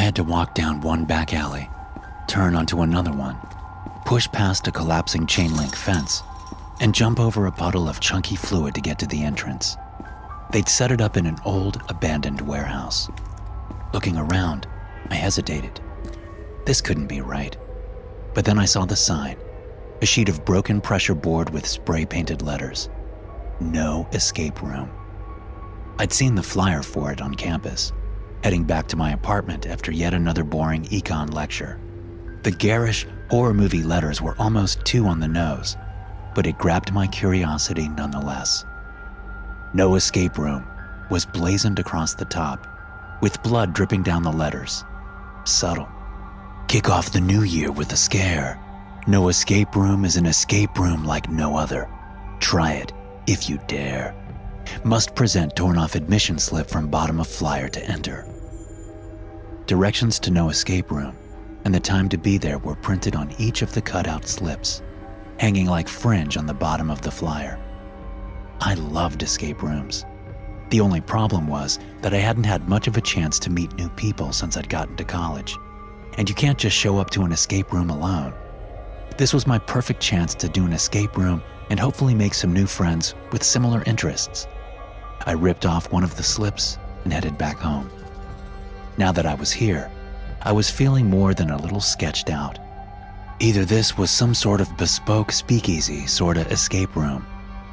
had to walk down one back alley, turn onto another one, push past a collapsing chain link fence, and jump over a puddle of chunky fluid to get to the entrance. They'd set it up in an old, abandoned warehouse. Looking around, I hesitated. This couldn't be right. But then I saw the sign, a sheet of broken pressure board with spray-painted letters. No escape room. I'd seen the flyer for it on campus, heading back to my apartment after yet another boring econ lecture. The garish, horror movie letters were almost too on the nose, but it grabbed my curiosity nonetheless. No escape room was blazoned across the top, with blood dripping down the letters. Subtle. Kick off the new year with a scare. No escape room is an escape room like no other. Try it if you dare. Must present torn off admission slip from bottom of flyer to enter. Directions to no escape room and the time to be there were printed on each of the cutout slips, hanging like fringe on the bottom of the flyer. I loved escape rooms. The only problem was that I hadn't had much of a chance to meet new people since I'd gotten to college, and you can't just show up to an escape room alone. This was my perfect chance to do an escape room and hopefully make some new friends with similar interests. I ripped off one of the slips and headed back home. Now that I was here, I was feeling more than a little sketched out. Either this was some sort of bespoke speakeasy sorta escape room,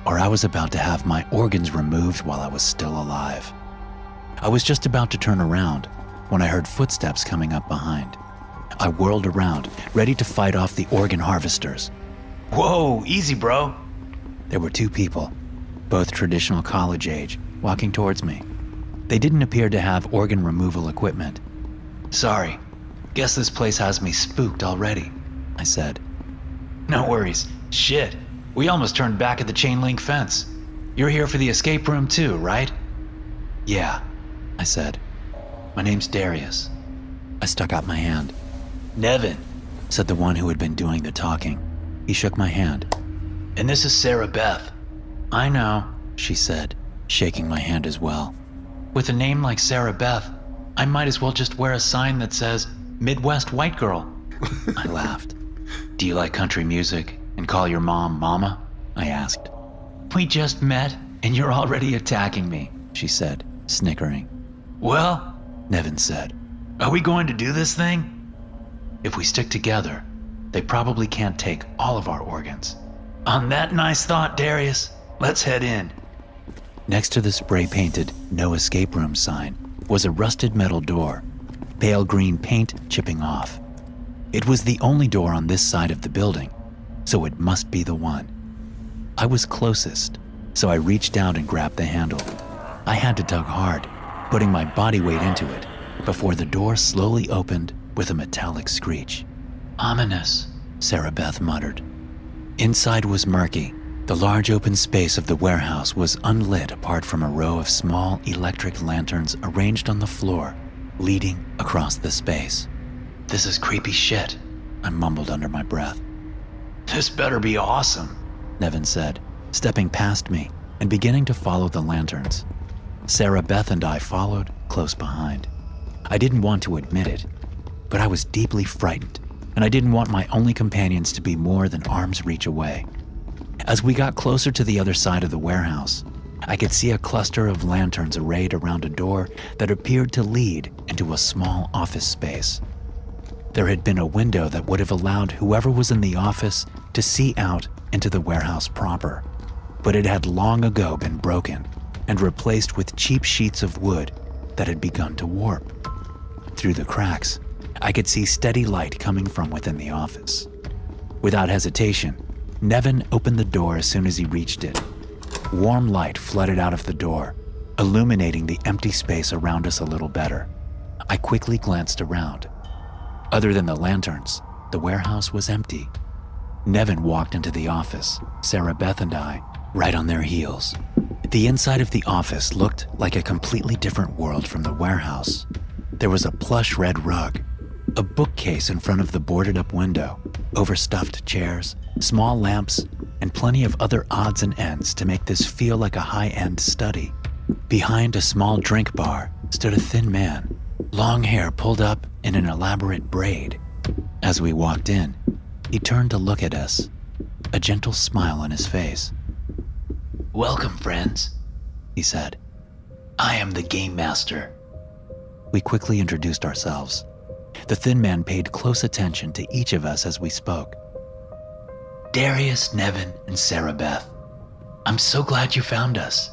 or I was about to have my organs removed while I was still alive. I was just about to turn around when I heard footsteps coming up behind. I whirled around, ready to fight off the organ harvesters. Whoa, easy, bro. There were two people, both traditional college age, walking towards me. They didn't appear to have organ removal equipment. Sorry, guess this place has me spooked already, I said. No worries. Shit, we almost turned back at the chain link fence. You're here for the escape room too, right? Yeah, I said. My name's Darius. I stuck out my hand. Nevin, said the one who had been doing the talking. He shook my hand. And this is Sarah Beth. I know, she said, shaking my hand as well. With a name like Sarah Beth, I might as well just wear a sign that says, Midwest White Girl. I laughed. Do you like country music and call your mom Mama? I asked. We just met and you're already attacking me, she said, snickering. Well, Nevin said, are we going to do this thing? If we stick together, they probably can't take all of our organs. On that nice thought, Darius, let's head in. Next to the spray-painted no escape room sign was a rusted metal door, pale green paint chipping off. It was the only door on this side of the building, so it must be the one. I was closest, so I reached out and grabbed the handle. I had to tug hard, putting my body weight into it, before the door slowly opened with a metallic screech. Ominous, Sarah Beth muttered. Inside was murky. The large open space of the warehouse was unlit apart from a row of small electric lanterns arranged on the floor, leading across the space. This is creepy shit, I mumbled under my breath. This better be awesome, Nevin said, stepping past me and beginning to follow the lanterns. Sarah Beth and I followed close behind. I didn't want to admit it, but I was deeply frightened, and I didn't want my only companions to be more than arm's reach away. As we got closer to the other side of the warehouse, I could see a cluster of lanterns arrayed around a door that appeared to lead into a small office space. There had been a window that would have allowed whoever was in the office to see out into the warehouse proper, but it had long ago been broken and replaced with cheap sheets of wood that had begun to warp. Through the cracks, I could see steady light coming from within the office. Without hesitation, Nevin opened the door as soon as he reached it. Warm light flooded out of the door, illuminating the empty space around us a little better. I quickly glanced around. Other than the lanterns, the warehouse was empty. Nevin walked into the office, Sarah Beth and I, right on their heels. The inside of the office looked like a completely different world from the warehouse. There was a plush red rug, a bookcase in front of the boarded-up window, overstuffed chairs, small lamps, and plenty of other odds and ends to make this feel like a high-end study. Behind a small drink bar stood a thin man, long hair pulled up in an elaborate braid. As we walked in, he turned to look at us, a gentle smile on his face. "Welcome, friends," he said. "I am the Game Master." We quickly introduced ourselves. The thin man paid close attention to each of us as we spoke. "Darius, Nevin, and Sarah Beth. I'm so glad you found us.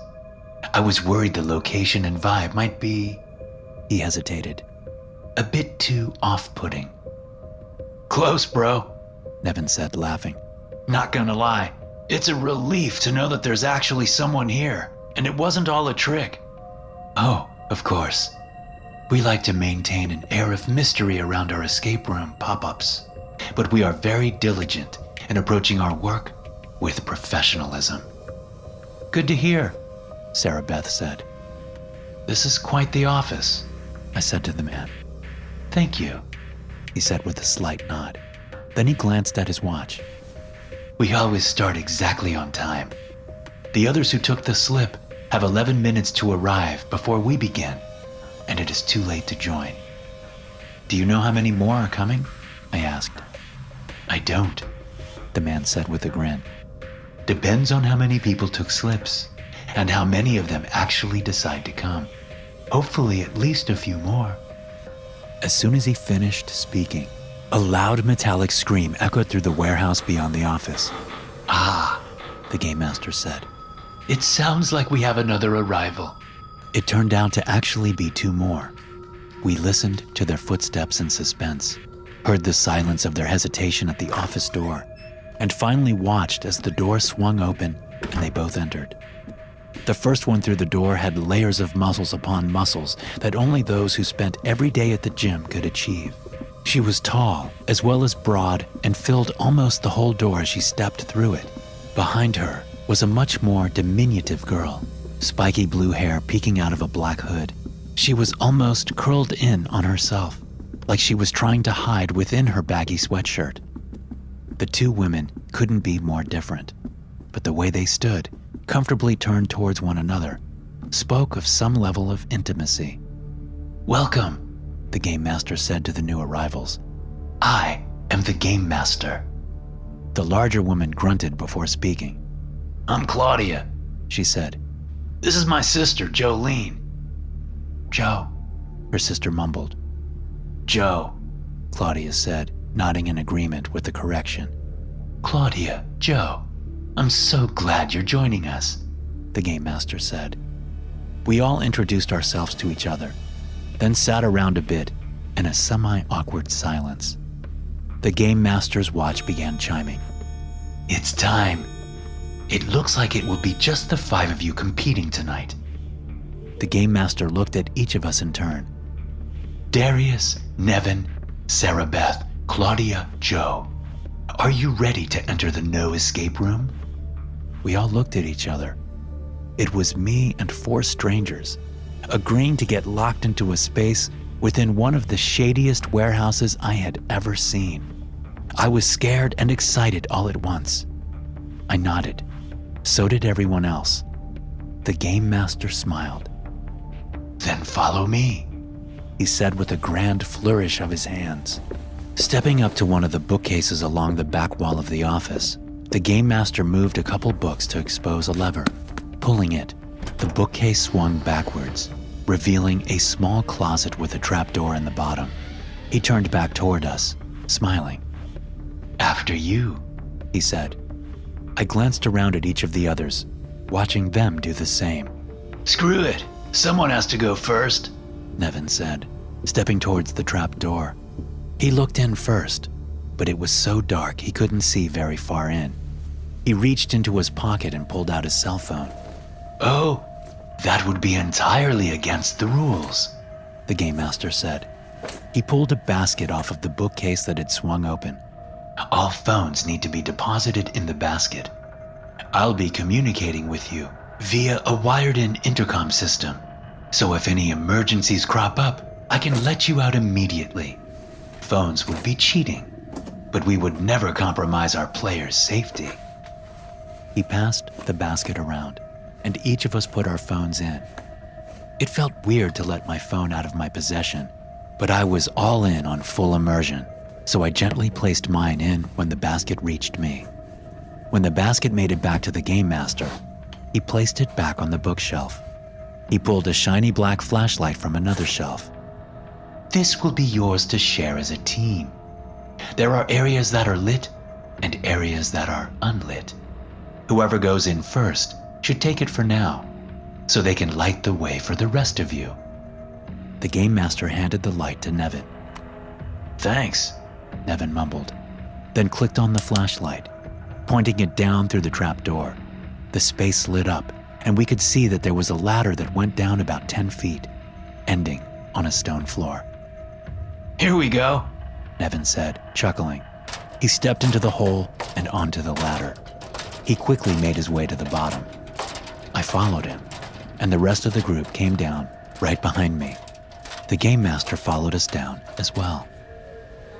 I was worried the location and vibe might be," he hesitated, "a bit too off-putting." "Close, bro," Nevin said, laughing. "Not gonna lie, it's a relief to know that there's actually someone here, and it wasn't all a trick." "Oh, of course. We like to maintain an air of mystery around our escape room pop-ups, but we are very diligent in approaching our work with professionalism." "Good to hear," Sarah Beth said. "This is quite the office," I said to the man. "Thank you," he said with a slight nod. Then he glanced at his watch. "We always start exactly on time. The others who took the slip have 11 minutes to arrive before we begin, and it is too late to join." "Do you know how many more are coming?" I asked. "I don't," the man said with a grin. "Depends on how many people took slips, and how many of them actually decide to come. Hopefully at least a few more." As soon as he finished speaking, a loud metallic scream echoed through the warehouse beyond the office. "Ah," the Game Master said. "It sounds like we have another arrival." It turned out to actually be two more. We listened to their footsteps in suspense, heard the silence of their hesitation at the office door, and finally watched as the door swung open and they both entered. The first one through the door had layers of muscles upon muscles that only those who spent every day at the gym could achieve. She was tall, as well as broad, and filled almost the whole door as she stepped through it. Behind her was a much more diminutive girl, spiky blue hair peeking out of a black hood. She was almost curled in on herself, like she was trying to hide within her baggy sweatshirt. The two women couldn't be more different, but the way they stood, comfortably turned towards one another, spoke of some level of intimacy. "Welcome," the Game Master said to the new arrivals. "I am the Game Master." The larger woman grunted before speaking. "I'm Claudia," she said. "This is my sister, Jolene." "Joe," her sister mumbled. "Joe," Claudia said, nodding in agreement with the correction. "Claudia, Joe, I'm so glad you're joining us," the Game Master said. We all introduced ourselves to each other, then sat around a bit in a semi-awkward silence. The Game Master's watch began chiming. "It's time. It looks like it will be just the 5 of you competing tonight." The Game Master looked at each of us in turn. "Darius, Nevin, Sarah Beth, Claudia, Joe. Are you ready to enter the no escape room?" We all looked at each other. It was me and 4 strangers, agreeing to get locked into a space within one of the shadiest warehouses I had ever seen. I was scared and excited all at once. I nodded. So did everyone else. The Game Master smiled. "Then follow me," he said with a grand flourish of his hands. Stepping up to one of the bookcases along the back wall of the office, the Game Master moved a couple books to expose a lever. Pulling it, the bookcase swung backwards, revealing a small closet with a trapdoor in the bottom. He turned back toward us, smiling. "After you," he said. I glanced around at each of the others, watching them do the same. "Screw it. Someone has to go first," Nevin said, stepping towards the trapdoor. He looked in first, but it was so dark he couldn't see very far in. He reached into his pocket and pulled out his cell phone. "Oh, that would be entirely against the rules," the Game Master said. He pulled a basket off of the bookcase that had swung open. "All phones need to be deposited in the basket. I'll be communicating with you via a wired-in intercom system, so if any emergencies crop up, I can let you out immediately. Phones would be cheating, but we would never compromise our players' safety." He passed the basket around, and each of us put our phones in. It felt weird to let my phone out of my possession but I was all in on full immersion, so I gently placed mine in when the basket reached me. When the basket made it back to the game master, he placed it back on the bookshelf. He pulled a shiny black flashlight from another shelf. This will be yours to share as a team. There are areas that are lit and areas that are unlit. Whoever goes in first should take it for now, so they can light the way for the rest of you. The game master handed the light to Nevin. Thanks, Nevin mumbled, then clicked on the flashlight, pointing it down through the trap door. The space lit up, and we could see that there was a ladder that went down about 10 feet, ending on a stone floor. Here we go, Nevin said, chuckling. He stepped into the hole and onto the ladder. He quickly made his way to the bottom. I followed him, and the rest of the group came down right behind me. The game master followed us down as well.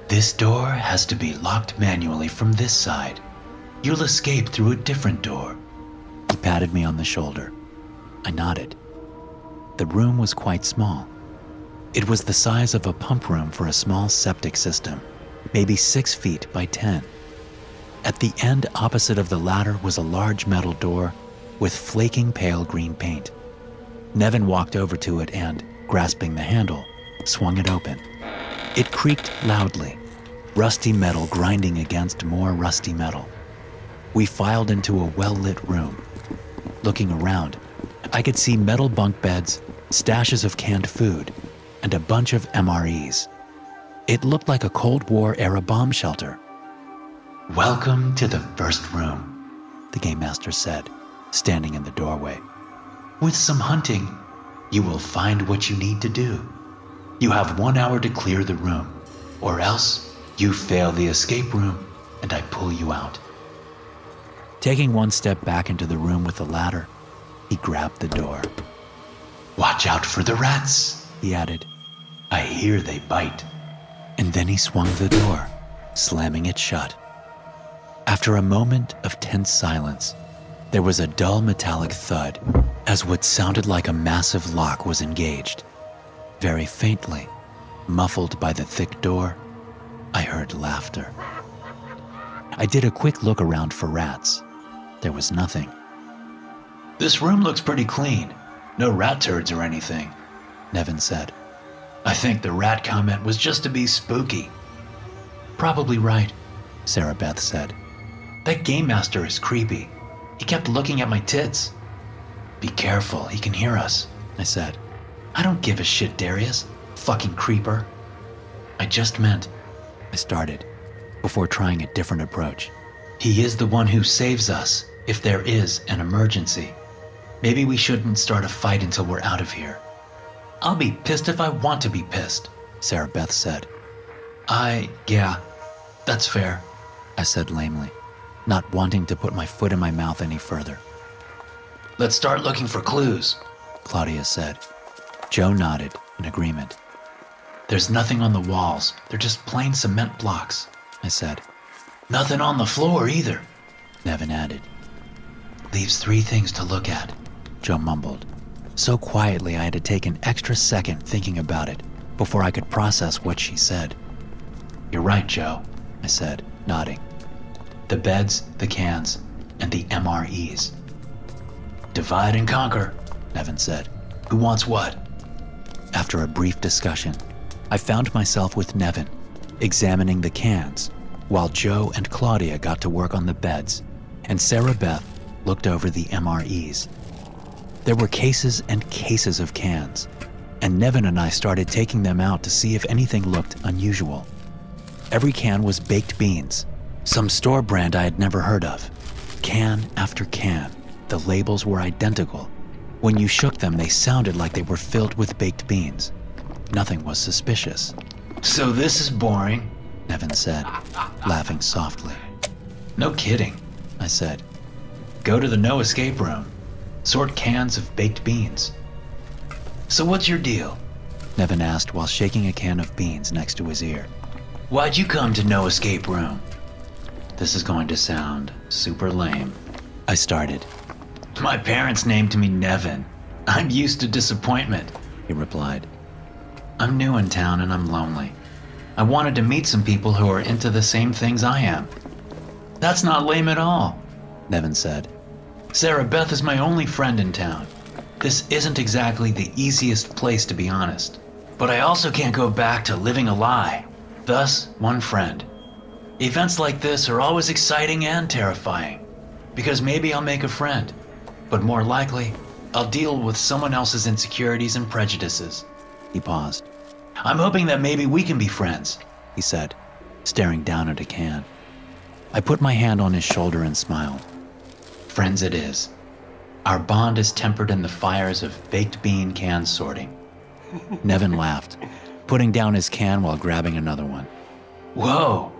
This door has to be locked manually from this side. You'll escape through a different door. He patted me on the shoulder. I nodded. The room was quite small. It was the size of a pump room for a small septic system, maybe 6 feet by 10. At the end opposite of the ladder was a large metal door with flaking pale green paint. Nevin walked over to it and, grasping the handle, swung it open. It creaked loudly, rusty metal grinding against more rusty metal. We filed into a well-lit room. Looking around, I could see metal bunk beds, stashes of canned food, and a bunch of MREs. It looked like a Cold War-era bomb shelter. Welcome to the first room, the game master said, standing in the doorway. With some hunting, you will find what you need to do. You have 1 hour to clear the room, or else you fail the escape room and I pull you out. Taking one step back into the room with the ladder, he grabbed the door. Watch out for the rats, he added. I hear they bite. And then he swung the door, slamming it shut. After a moment of tense silence, there was a dull metallic thud as what sounded like a massive lock was engaged. Very faintly, muffled by the thick door, I heard laughter. I did a quick look around for rats. There was nothing. This room looks pretty clean. No rat turds or anything, Nevin said. I think the rat comment was just to be spooky. Probably right, Sarah Beth said. That game master is creepy. He kept looking at my tits. Be careful, he can hear us, I said. I don't give a shit, Darius. Fucking creeper. I just meant, I started, before trying a different approach. He is the one who saves us if there is an emergency. Maybe we shouldn't start a fight until we're out of here. I'll be pissed if I want to be pissed, Sarah Beth said. Yeah, that's fair, I said lamely, not wanting to put my foot in my mouth any further. Let's start looking for clues, Claudia said. Joe nodded in agreement. There's nothing on the walls. They're just plain cement blocks, I said. Nothing on the floor either, Nevin added. Leaves 3 things to look at, Joe mumbled. So quietly I had to take an extra second thinking about it before I could process what she said. You're right, Joe, I said, nodding. The beds, the cans, and the MREs. Divide and conquer, Nevin said. Who wants what? After a brief discussion, I found myself with Nevin, examining the cans, while Joe and Claudia got to work on the beds, and Sarah Beth looked over the MREs. There were cases and cases of cans, and Nevin and I started taking them out to see if anything looked unusual. Every can was baked beans, some store brand I had never heard of. Can after can, the labels were identical. When you shook them, they sounded like they were filled with baked beans. Nothing was suspicious. So this is boring, Nevin said, laughing softly. No kidding, I said. Go to the no escape room. Sort cans of baked beans. So what's your deal? Nevin asked while shaking a can of beans next to his ear. Why'd you come to no escape room? This is going to sound super lame, I started. My parents named me Nevin. I'm used to disappointment, he replied. I'm new in town and I'm lonely. I wanted to meet some people who are into the same things I am. That's not lame at all, Nevin said. Sarah Beth is my only friend in town. This isn't exactly the easiest place, to be honest. But I also can't go back to living a lie. Thus, one friend. Events like this are always exciting and terrifying, because maybe I'll make a friend, but more likely, I'll deal with someone else's insecurities and prejudices. He paused. I'm hoping that maybe we can be friends, he said, staring down at a can. I put my hand on his shoulder and smiled. Friends it is. Our bond is tempered in the fires of baked bean can sorting. Nevin laughed, putting down his can while grabbing another one. Whoa,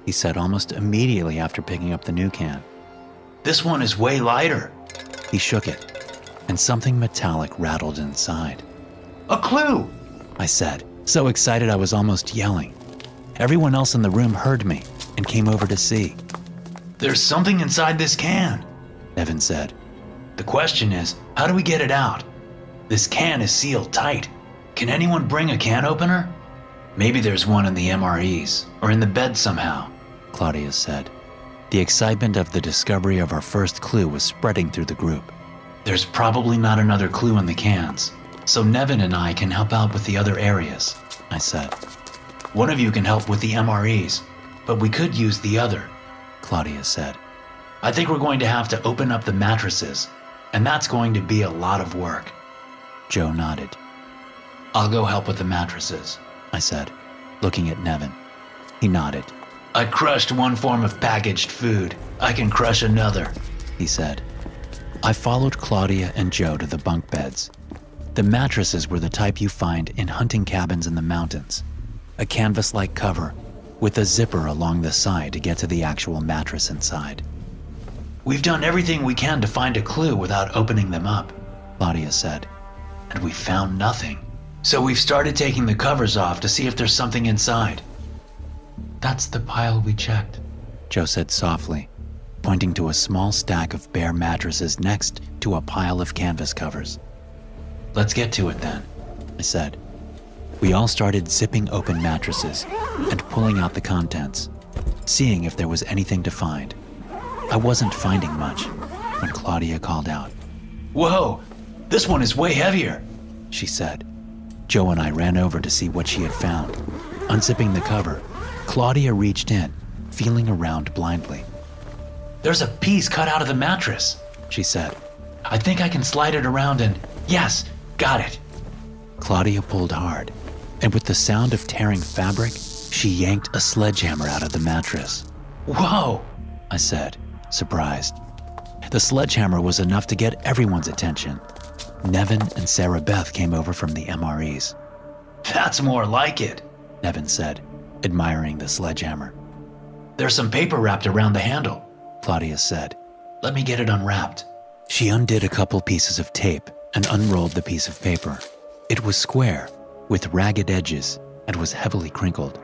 he said almost immediately after picking up the new can. This one is way lighter. He shook it, and something metallic rattled inside. A clue, I said, so excited I was almost yelling. Everyone else in the room heard me and came over to see. There's something inside this can, Nevin said. The question is, how do we get it out? This can is sealed tight. Can anyone bring a can opener? Maybe there's one in the MREs, or in the bed somehow, Claudia said. The excitement of the discovery of our first clue was spreading through the group. There's probably not another clue in the cans, so Nevin and I can help out with the other areas, I said. One of you can help with the MREs, but we could use the other, Claudia said. I think we're going to have to open up the mattresses, and that's going to be a lot of work. Joe nodded. I'll go help with the mattresses, I said, looking at Nevin. He nodded. I crushed one form of packaged food. I can crush another, he said. I followed Claudia and Joe to the bunk beds. The mattresses were the type you find in hunting cabins in the mountains. A canvas-like cover with a zipper along the side to get to the actual mattress inside. We've done everything we can to find a clue without opening them up, Claudia said. And we found nothing. So we've started taking the covers off to see if there's something inside. That's the pile we checked, Joe said softly, pointing to a small stack of bare mattresses next to a pile of canvas covers. Let's get to it then, I said. We all started zipping open mattresses and pulling out the contents, seeing if there was anything to find. I wasn't finding much when Claudia called out. Whoa, this one is way heavier, she said. Joe and I ran over to see what she had found. Unzipping the cover, Claudia reached in, feeling around blindly. There's a piece cut out of the mattress, she said. I think I can slide it around and, yes, got it. Claudia pulled hard, and with the sound of tearing fabric, she yanked a sledgehammer out of the mattress. Whoa, I said, surprised. The sledgehammer was enough to get everyone's attention. Nevin and Sarah Beth came over from the MREs. That's more like it, Nevin said, admiring the sledgehammer. There's some paper wrapped around the handle, Claudia said. Let me get it unwrapped. She undid a couple pieces of tape and unrolled the piece of paper. It was square, with ragged edges, and was heavily crinkled.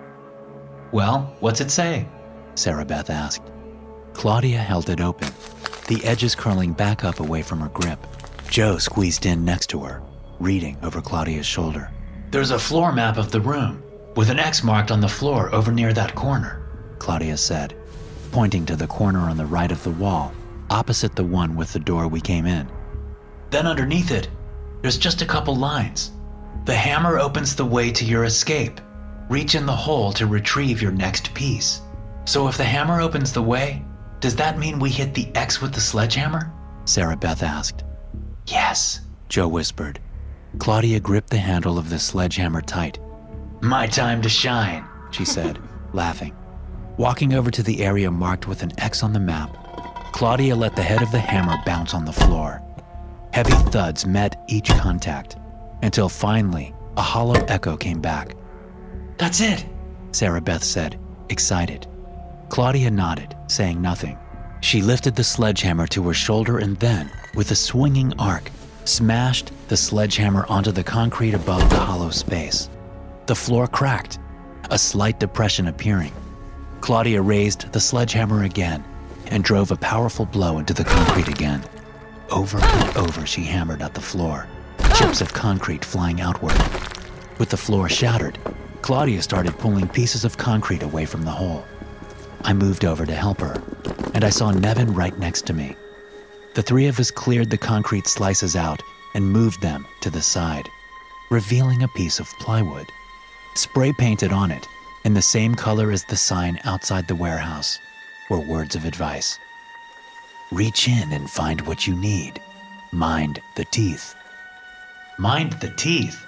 Well, what's it say? Sarah Beth asked. Claudia held it open, the edges curling back up away from her grip. Joe squeezed in next to her, reading over Claudia's shoulder. There's a floor map of the room, with an X marked on the floor over near that corner, Claudia said, pointing to the corner on the right of the wall, opposite the one with the door we came in. Then underneath it, there's just a couple lines. The hammer opens the way to your escape. Reach in the hole to retrieve your next piece. So if the hammer opens the way, does that mean we hit the X with the sledgehammer? Sarah Beth asked. Yes, Joe whispered. Claudia gripped the handle of the sledgehammer tight. My time to shine, she said, laughing. Walking over to the area marked with an X on the map, Claudia let the head of the hammer bounce on the floor. Heavy thuds met each contact, until finally a hollow echo came back. That's it, Sarah Beth said, excited. Claudia nodded, saying nothing. She lifted the sledgehammer to her shoulder and then, with a swinging arc, smashed the sledgehammer onto the concrete above the hollow space. The floor cracked, a slight depression appearing. Claudia raised the sledgehammer again and drove a powerful blow into the concrete again. Over and over she hammered at the floor, chips of concrete flying outward. With the floor shattered, Claudia started pulling pieces of concrete away from the hole. I moved over to help her, and I saw Nevin right next to me. The three of us cleared the concrete slices out and moved them to the side, revealing a piece of plywood. Spray painted on it, in the same color as the sign outside the warehouse, were words of advice. Reach in and find what you need. Mind the teeth. Mind the teeth?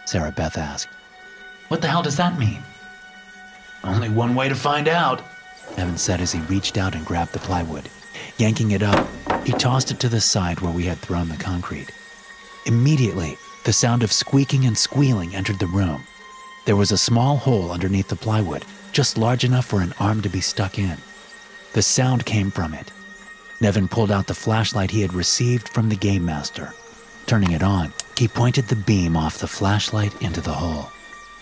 Sarah Beth asked. What the hell does that mean? Only one way to find out, Nevin said as he reached out and grabbed the plywood. Yanking it up, he tossed it to the side where we had thrown the concrete. Immediately, the sound of squeaking and squealing entered the room. There was a small hole underneath the plywood, just large enough for an arm to be stuck in. The sound came from it. Nevin pulled out the flashlight he had received from the game master. Turning it on, he pointed the beam off the flashlight into the hole.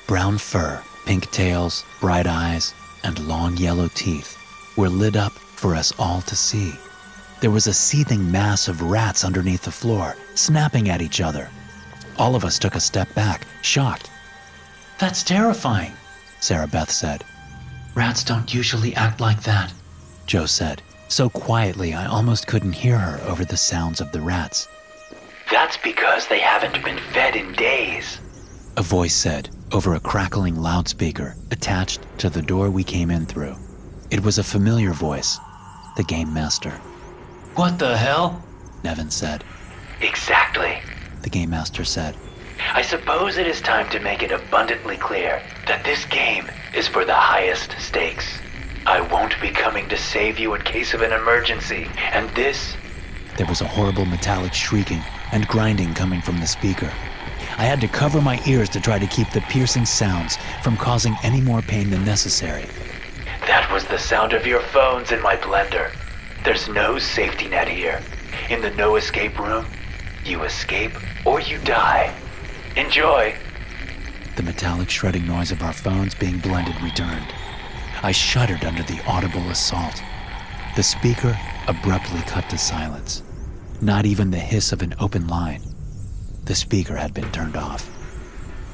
Brown fur, pink tails, bright eyes, and long yellow teeth were lit up for us all to see. There was a seething mass of rats underneath the floor, snapping at each other. All of us took a step back, shocked. That's terrifying, Sarah Beth said. Rats don't usually act like that, Joe said, so quietly I almost couldn't hear her over the sounds of the rats. That's because they haven't been fed in days, a voice said over a crackling loudspeaker attached to the door we came in through. It was a familiar voice, the game master. What the hell? Nevin said. Exactly, the game master said. I suppose it is time to make it abundantly clear that this game is for the highest stakes. I won't be coming to save you in case of an emergency, and this... There was a horrible metallic shrieking and grinding coming from the speaker. I had to cover my ears to try to keep the piercing sounds from causing any more pain than necessary. That was the sound of your phones in my blender. There's no safety net here. In the no escape room, you escape or you die. Enjoy. The metallic shredding noise of our phones being blended returned. I shuddered under the audible assault. The speaker abruptly cut to silence. Not even the hiss of an open line. The speaker had been turned off.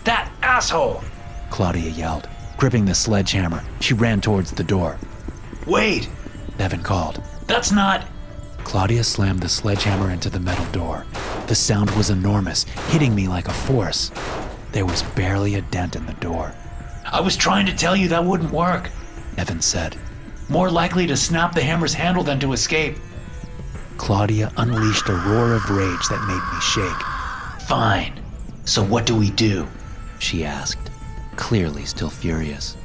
That asshole! Claudia yelled. Gripping the sledgehammer, she ran towards the door. Wait! Nevin called. That's not... Claudia slammed the sledgehammer into the metal door. The sound was enormous, hitting me like a force. There was barely a dent in the door. I was trying to tell you that wouldn't work, Nevin said. More likely to snap the hammer's handle than to escape. Claudia unleashed a roar of rage that made me shake. Fine. So what do we do? She asked, clearly still furious.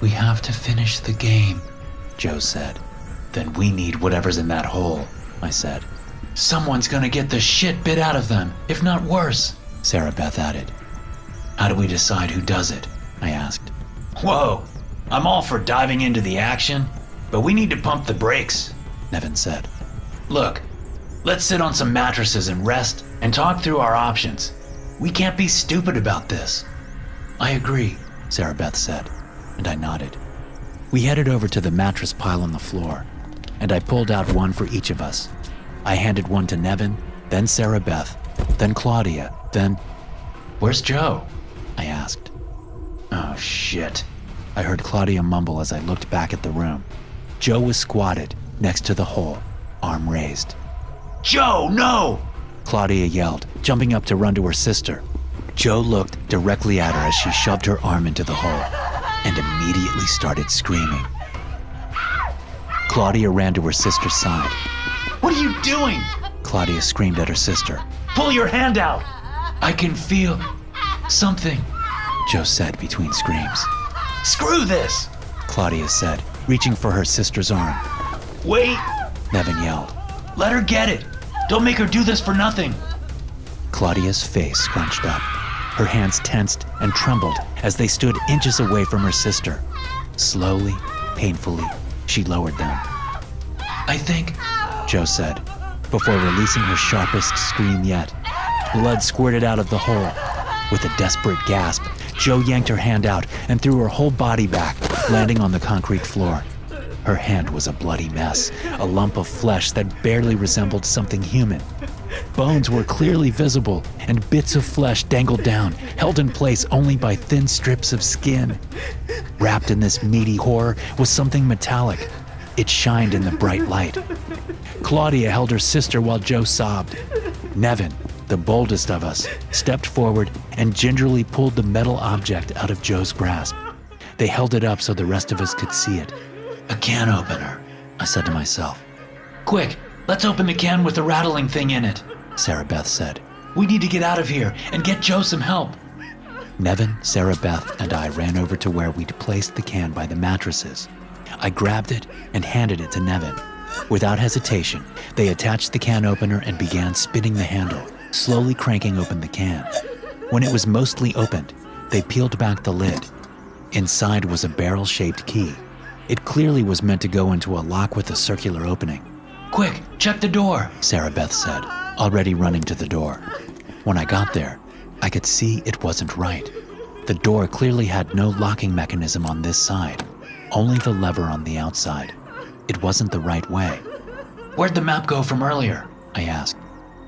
We have to finish the game, Joe said. Then we need whatever's in that hole, I said. Someone's gonna get the shit bit out of them, if not worse, Sarah Beth added. How do we decide who does it? I asked. Whoa, I'm all for diving into the action, but we need to pump the brakes, Nevin said. Look, let's sit on some mattresses and rest and talk through our options. We can't be stupid about this. I agree, Sarah Beth said, and I nodded. We headed over to the mattress pile on the floor, and I pulled out one for each of us. I handed one to Nevin, then Sarah Beth, then Claudia, then... Where's Joe? I asked. Oh, shit. I heard Claudia mumble as I looked back at the room. Joe was squatted next to the hole, arm raised. Joe, no! Claudia yelled, jumping up to run to her sister. Joe looked directly at her as she shoved her arm into the hole and immediately started screaming. Claudia ran to her sister's side. What are you doing? Claudia screamed at her sister. Pull your hand out! I can feel something, Joe said between screams. Screw this! Claudia said, reaching for her sister's arm. Wait! Nevin yelled. Let her get it! Don't make her do this for nothing! Claudia's face scrunched up. Her hands tensed and trembled as they stood inches away from her sister. Slowly, painfully, she lowered them. I think, Joe said, before releasing her sharpest scream yet. Blood squirted out of the hole. With a desperate gasp, Joe yanked her hand out and threw her whole body back, landing on the concrete floor. Her hand was a bloody mess, a lump of flesh that barely resembled something human. Bones were clearly visible, and bits of flesh dangled down, held in place only by thin strips of skin. Wrapped in this meaty horror was something metallic. It shined in the bright light. Claudia held her sister while Joe sobbed. Nevin, the boldest of us, stepped forward and gingerly pulled the metal object out of Joe's grasp. They held it up so the rest of us could see it. A can opener, I said to myself. Quick, let's open the can with the rattling thing in it, Sarah Beth said. We need to get out of here and get Joe some help. Nevin, Sarah Beth, and I ran over to where we'd placed the can by the mattresses. I grabbed it and handed it to Nevin. Without hesitation, they attached the can opener and began spinning the handle, slowly cranking open the can. When it was mostly opened, they peeled back the lid. Inside was a barrel-shaped key. It clearly was meant to go into a lock with a circular opening. Quick, check the door, Sarah Beth said, already running to the door. When I got there, I could see it wasn't right. The door clearly had no locking mechanism on this side, only the lever on the outside. It wasn't the right way. Where'd the map go from earlier? I asked.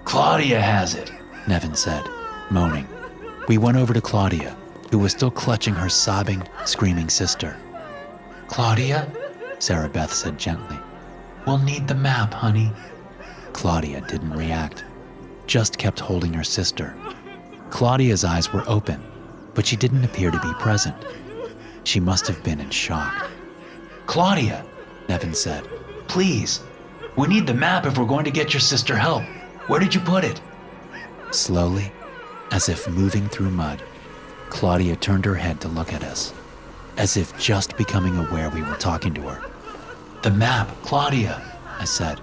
Claudia has it, Nevin said, moaning. We went over to Claudia, who was still clutching her sobbing, screaming sister. Claudia? Sarah Beth said gently. We'll need the map, honey. Claudia didn't react, just kept holding her sister. Claudia's eyes were open, but she didn't appear to be present. She must have been in shock. Claudia, Nevin said. Please, we need the map if we're going to get your sister help. Where did you put it? Slowly, as if moving through mud, Claudia turned her head to look at us, as if just becoming aware we were talking to her. The map, Claudia, I said.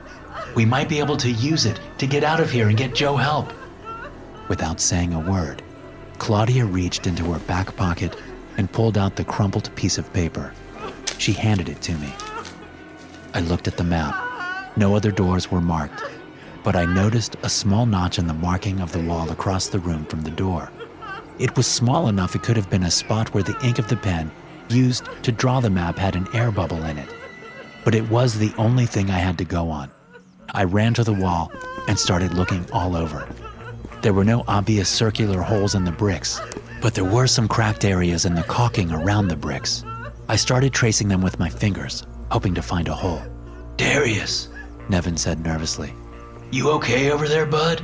We might be able to use it to get out of here and get Joe help. Without saying a word, Claudia reached into her back pocket and pulled out the crumpled piece of paper. She handed it to me. I looked at the map. No other doors were marked, but I noticed a small notch in the marking of the wall across the room from the door. It was small enough it could have been a spot where the ink of the pen used to draw the map had an air bubble in it. But it was the only thing I had to go on. I ran to the wall and started looking all over. There were no obvious circular holes in the bricks, but there were some cracked areas in the caulking around the bricks. I started tracing them with my fingers, hoping to find a hole. Darius, Nevin said nervously. You okay over there, bud?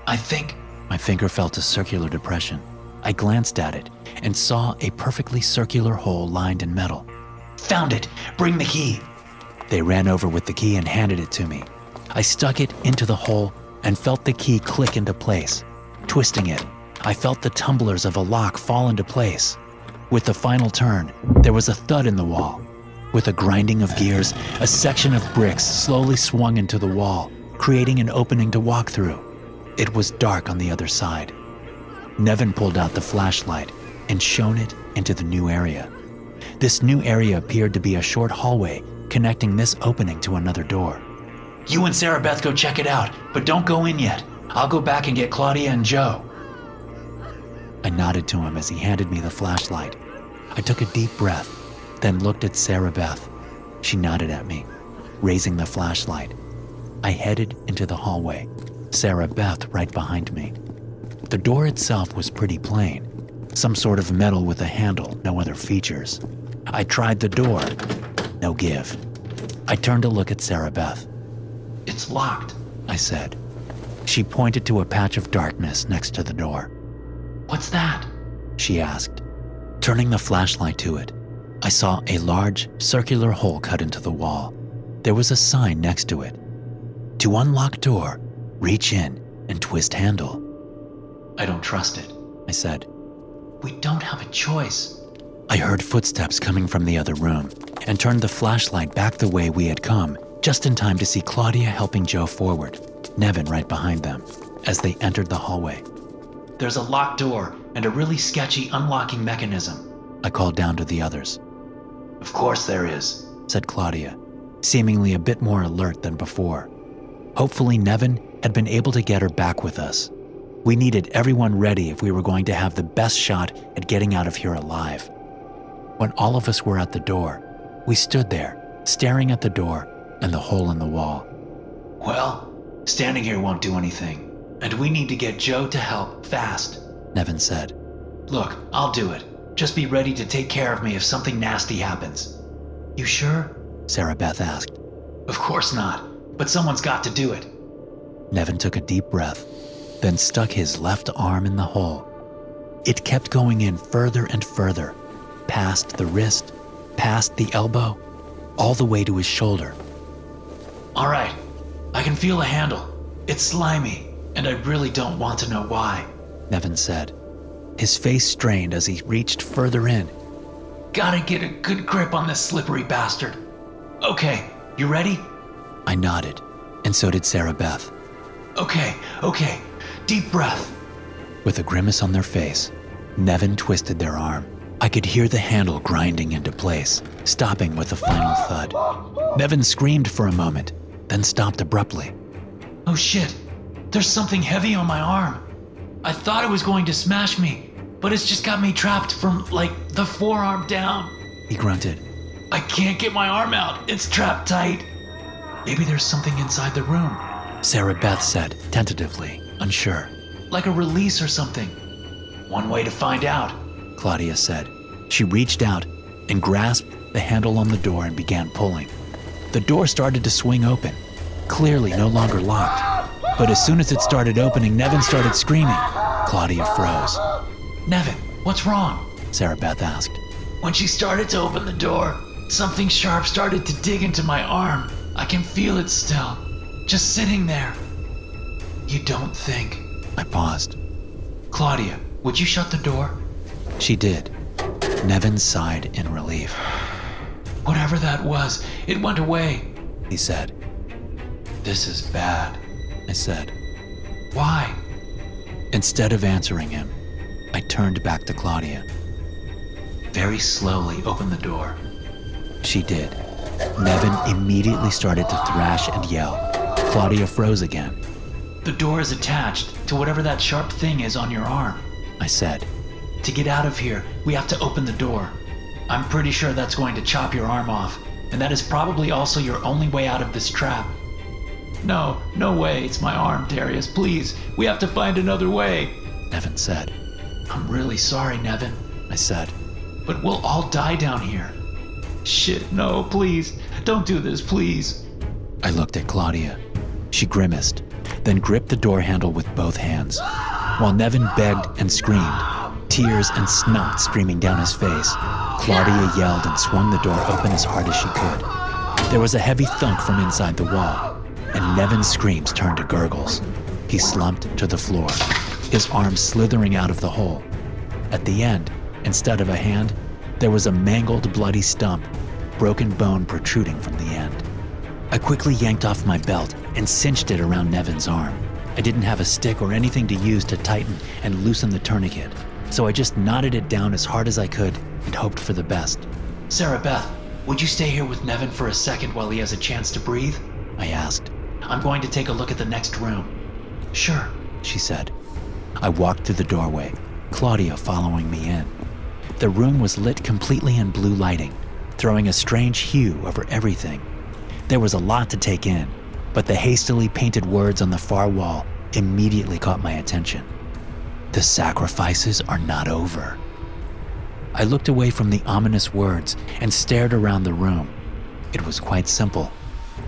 I think... My finger felt a circular depression. I glanced at it and saw a perfectly circular hole lined in metal. Found it! Bring the key! They ran over with the key and handed it to me. I stuck it into the hole and felt the key click into place. Twisting it, I felt the tumblers of a lock fall into place. With the final turn, there was a thud in the wall. With a grinding of gears, a section of bricks slowly swung into the wall, creating an opening to walk through. It was dark on the other side. Nevin pulled out the flashlight and shone it into the new area. This new area appeared to be a short hallway connecting this opening to another door. You and Sarah Beth go check it out, but don't go in yet. I'll go back and get Claudia and Joe. I nodded to him as he handed me the flashlight. I took a deep breath, then looked at Sarah Beth. She nodded at me, raising the flashlight. I headed into the hallway, Sarah Beth right behind me. The door itself was pretty plain, some sort of metal with a handle, no other features. I tried the door, no give. I turned to look at Sarah Beth. It's locked, I said. She pointed to a patch of darkness next to the door. What's that? She asked. Turning the flashlight to it, I saw a large, circular hole cut into the wall. There was a sign next to it. To unlock door, reach in and twist handle. I don't trust it, I said. We don't have a choice. I heard footsteps coming from the other room and turned the flashlight back the way we had come, just in time to see Claudia helping Joe forward, Nevin right behind them, as they entered the hallway. There's a locked door and a really sketchy unlocking mechanism, I called down to the others. Of course there is, said Claudia, seemingly a bit more alert than before. Hopefully Nevin had been able to get her back with us. We needed everyone ready if we were going to have the best shot at getting out of here alive. When all of us were at the door, we stood there, staring at the door and the hole in the wall. Well, Standing here won't do anything, and we need to get Joe to help fast. Nevin said. Look, I'll do it. Just be ready to take care of me if something nasty happens. You sure? Sarah Beth asked. Of course not, but someone's got to do it. Nevin took a deep breath, then stuck his left arm in the hole. It kept going in further and further, past the wrist, past the elbow, all the way to his shoulder. All right, I can feel a handle. It's slimy, and I really don't want to know why, Nevin said. His face strained as he reached further in. Gotta get a good grip on this slippery bastard. Okay, you ready? I nodded, and so did Sarah Beth. Okay, deep breath. With a grimace on their face, Nevin twisted their arm. I could hear the handle grinding into place, stopping with a final thud. Nevin screamed for a moment, then stopped abruptly. Oh shit, there's something heavy on my arm. I thought it was going to smash me, but it's just got me trapped from, the forearm down. He grunted. I can't get my arm out. It's trapped tight. Maybe there's something inside the room. Sarah Beth said, tentatively, unsure. Like a release or something. One way to find out, Claudia said. She reached out and grasped the handle on the door and began pulling. The door started to swing open, clearly no longer locked. But as soon as it started opening, Nevin started screaming. Claudia froze. Nevin, what's wrong? Sarah Beth asked. When she started to open the door, something sharp started to dig into my arm. I can feel it still, just sitting there. You don't think? I paused. Claudia, would you shut the door? She did. Nevin sighed in relief. Whatever that was, it went away, he said. This is bad, I said. Why? Instead of answering him, I turned back to Claudia. Very slowly open the door. She did. Nevin immediately started to thrash and yell. Claudia froze again. The door is attached to whatever that sharp thing is on your arm, I said. To get out of here, we have to open the door. I'm pretty sure that's going to chop your arm off, and that is probably also your only way out of this trap. No way, it's my arm, Darius, please. We have to find another way, Nevin said. I'm really sorry, Nevin, I said. But we'll all die down here. Shit, no, please. Don't do this, please. I looked at Claudia. She grimaced, then gripped the door handle with both hands. While Nevin begged and screamed, tears and snot streaming down his face, Claudia yelled and swung the door open as hard as she could. There was a heavy thunk from inside the wall, and Nevin's screams turned to gurgles. He slumped to the floor, his arm slithering out of the hole. At the end, instead of a hand, there was a mangled, bloody stump, broken bone protruding from the end. I quickly yanked off my belt and cinched it around Nevin's arm. I didn't have a stick or anything to use to tighten and loosen the tourniquet, so I just knotted it down as hard as I could and hoped for the best. Sarah Beth, would you stay here with Nevin for a second while he has a chance to breathe? I asked. I'm going to take a look at the next room. Sure, she said. I walked through the doorway, Claudia following me in. The room was lit completely in blue lighting, throwing a strange hue over everything. There was a lot to take in, but the hastily painted words on the far wall immediately caught my attention. The sacrifices are not over. I looked away from the ominous words and stared around the room. It was quite simple.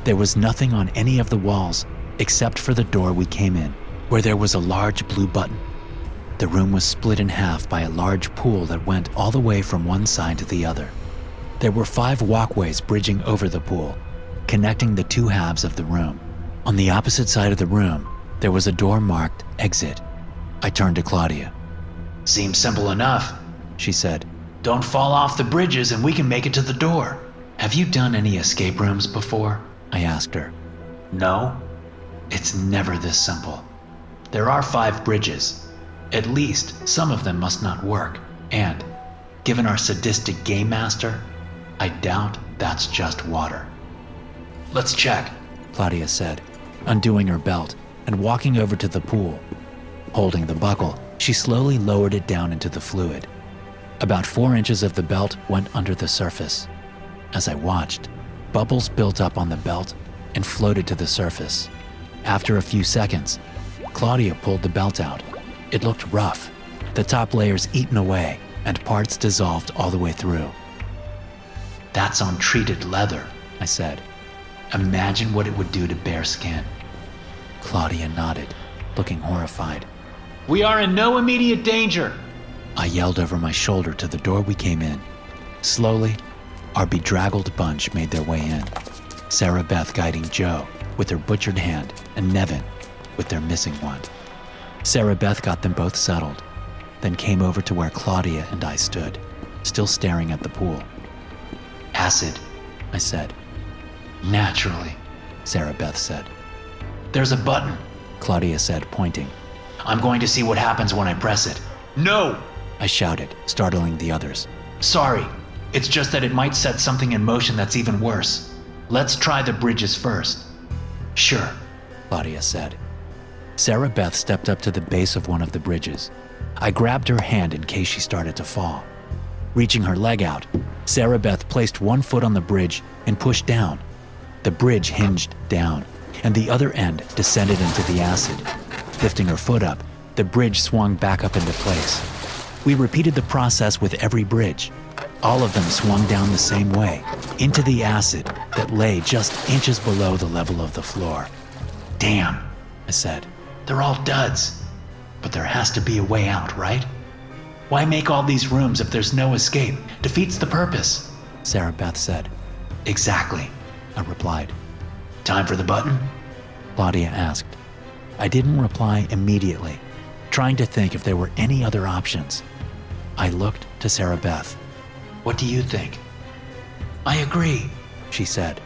There was nothing on any of the walls except for the door we came in, where there was a large blue button. The room was split in half by a large pool that went all the way from one side to the other. There were 5 walkways bridging over the pool, connecting the 2 halves of the room. On the opposite side of the room, there was a door marked Exit. I turned to Claudia. Seems simple enough, she said. Don't fall off the bridges and we can make it to the door. Have you done any escape rooms before? I asked her. No? It's never this simple. There are 5 bridges. At least some of them must not work. And, given our sadistic game master, I doubt that's just water. Let's check, Claudia said, undoing her belt and walking over to the pool. Holding the buckle, she slowly lowered it down into the fluid. About 4 inches of the belt went under the surface. As I watched, bubbles built up on the belt and floated to the surface. After a few seconds, Claudia pulled the belt out. It looked rough, the top layers eaten away and parts dissolved all the way through. That's untreated leather, I said. Imagine what it would do to bare skin. Claudia nodded, looking horrified. We are in no immediate danger. I yelled over my shoulder to the door we came in. Slowly, our bedraggled bunch made their way in. Sarah Beth guiding Joe with her butchered hand and Nevin with their missing one. Sarah Beth got them both settled, then came over to where Claudia and I stood, still staring at the pool. Acid, I said. Naturally, Sarah Beth said. There's a button, Claudia said, pointing. I'm going to see what happens when I press it. No! I shouted, startling the others. Sorry, it's just that it might set something in motion that's even worse. Let's try the bridges first. Sure, Claudia said. Sarah Beth stepped up to the base of one of the bridges. I grabbed her hand in case she started to fall. Reaching her leg out, Sarah Beth placed one foot on the bridge and pushed down. The bridge hinged down, and the other end descended into the acid. Lifting her foot up, the bridge swung back up into place. We repeated the process with every bridge. All of them swung down the same way, into the acid that lay just inches below the level of the floor. Damn, I said. They're all duds. But there has to be a way out, right? Why make all these rooms if there's no escape? Defeats the purpose, Sarah Beth said. Exactly, I replied. Time for the button? Claudia asked. I didn't reply immediately, trying to think if there were any other options. I looked to Sarah Beth. What do you think? I agree, she said.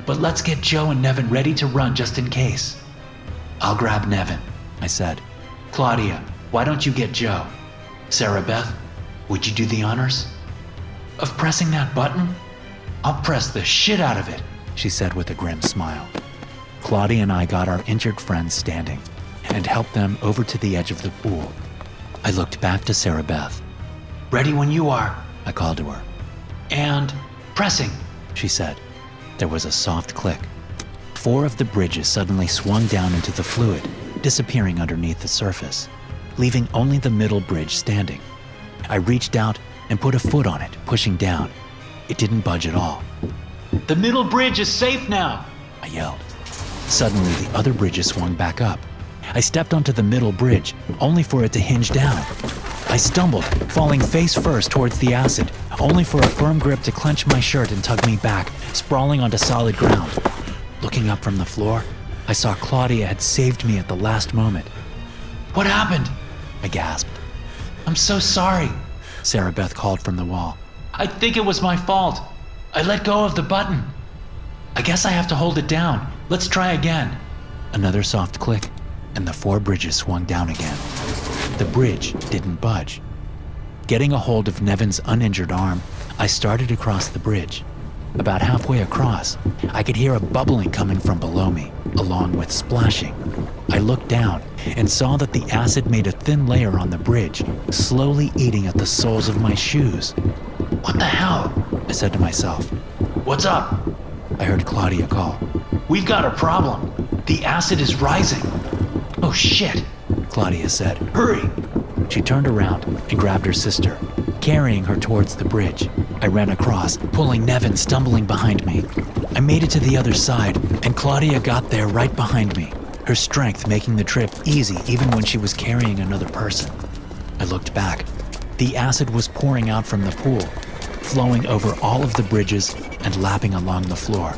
But let's get Joe and Nevin ready to run just in case. I'll grab Nevin, I said. Claudia, why don't you get Joe? Sarah Beth, would you do the honors? Of pressing that button? I'll press the shit out of it, she said with a grim smile. Claudia and I got our injured friends standing and helped them over to the edge of the pool. I looked back to Sarah Beth. Ready when you are, I called to her. And pressing, she said. There was a soft click. 4 of the bridges suddenly swung down into the fluid, disappearing underneath the surface, leaving only the middle bridge standing. I reached out and put a foot on it, pushing down. It didn't budge at all. The middle bridge is safe now, I yelled. Suddenly, the other bridges swung back up. I stepped onto the middle bridge, only for it to hinge down. I stumbled, falling face first towards the acid, only for a firm grip to clench my shirt and tug me back, sprawling onto solid ground. Looking up from the floor, I saw Claudia had saved me at the last moment. What happened? I gasped. I'm so sorry, Sarah Beth called from the wall. I think it was my fault. I let go of the button. I guess I have to hold it down. Let's try again. Another soft click, and the 4 bridges swung down again. The bridge didn't budge. Getting a hold of Nevin's uninjured arm, I started across the bridge. About halfway across, I could hear a bubbling coming from below me, along with splashing. I looked down and saw that the acid made a thin layer on the bridge, slowly eating at the soles of my shoes. What the hell? I said to myself. What's up? I heard Claudia call. We've got a problem. The acid is rising. Oh shit, Claudia said. Hurry! She turned around and grabbed her sister, carrying her towards the bridge. I ran across, pulling Nevin stumbling behind me. I made it to the other side, and Claudia got there right behind me, her strength making the trip easy even when she was carrying another person. I looked back. The acid was pouring out from the pool, flowing over all of the bridges and lapping along the floor.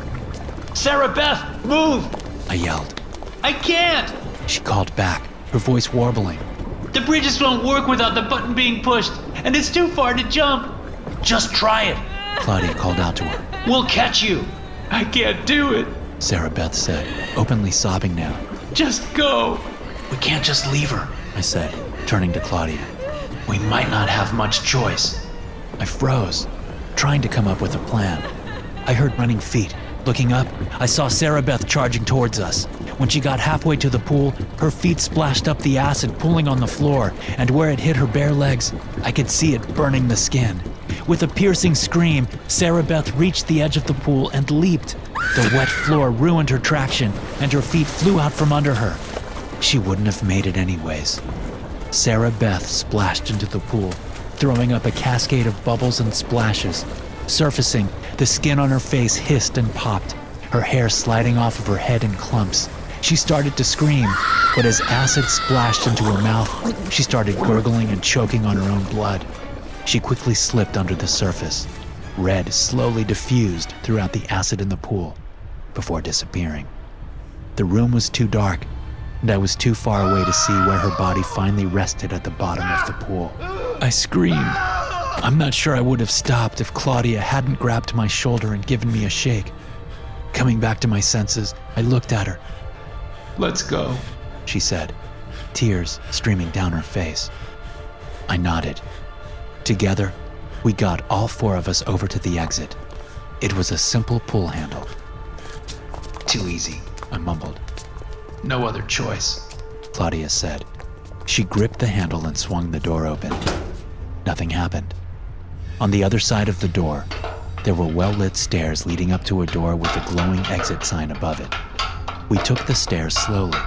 Sarah Beth, move! I yelled. I can't! She called back, her voice warbling. The bridges won't work without the button being pushed, and it's too far to jump. Just try it, Claudia called out to her. We'll catch you. I can't do it, Sarah Beth said, openly sobbing now. Just go. We can't just leave her, I said, turning to Claudia. We might not have much choice. I froze, trying to come up with a plan. I heard running feet. Looking up, I saw Sarah Beth charging towards us. When she got halfway to the pool, her feet splashed up the acid, pulling on the floor, and where it hit her bare legs, I could see it burning the skin. With a piercing scream, Sarah Beth reached the edge of the pool and leaped. The wet floor ruined her traction, and her feet flew out from under her. She wouldn't have made it anyways. Sarah Beth splashed into the pool, throwing up a cascade of bubbles and splashes. Surfacing, the skin on her face hissed and popped, her hair sliding off of her head in clumps. She started to scream, but as acid splashed into her mouth, she started gurgling and choking on her own blood. She quickly slipped under the surface. Red slowly diffused throughout the acid in the pool before disappearing. The room was too dark, and I was too far away to see where her body finally rested at the bottom of the pool. I screamed. I'm not sure I would have stopped if Claudia hadn't grabbed my shoulder and given me a shake. Coming back to my senses, I looked at her. "Let's go," she said, tears streaming down her face. I nodded. Together, we got all four of us over to the exit. It was a simple pull handle. "Too easy," I mumbled. "No other choice," Claudia said. She gripped the handle and swung the door open. Nothing happened. On the other side of the door, there were well-lit stairs leading up to a door with a glowing exit sign above it. We took the stairs slowly,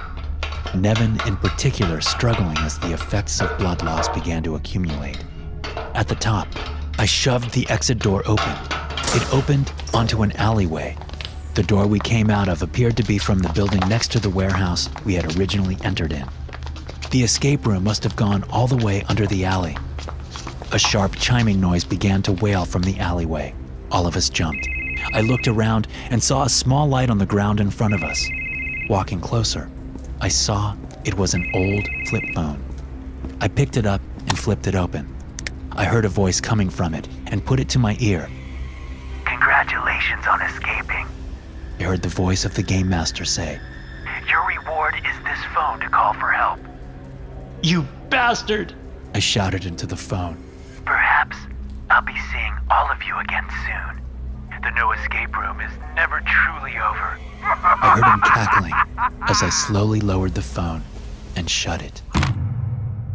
Nevin in particular struggling as the effects of blood loss began to accumulate. At the top, I shoved the exit door open. It opened onto an alleyway. The door we came out of appeared to be from the building next to the warehouse we had originally entered in. The escape room must have gone all the way under the alley. A sharp chiming noise began to wail from the alleyway. All of us jumped. I looked around and saw a small light on the ground in front of us. Walking closer, I saw it was an old flip phone. I picked it up and flipped it open. I heard a voice coming from it and put it to my ear. "Congratulations on escaping," I heard the voice of the game master say. "Your reward is this phone to call for help." "You bastard!" I shouted into the phone. "Perhaps I'll be seeing all of you again soon. The no escape room is never truly over." I heard him cackling as I slowly lowered the phone and shut it.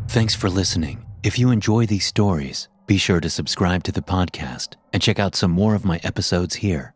Thanks for listening. If you enjoy these stories, be sure to subscribe to the podcast and check out some more of my episodes here.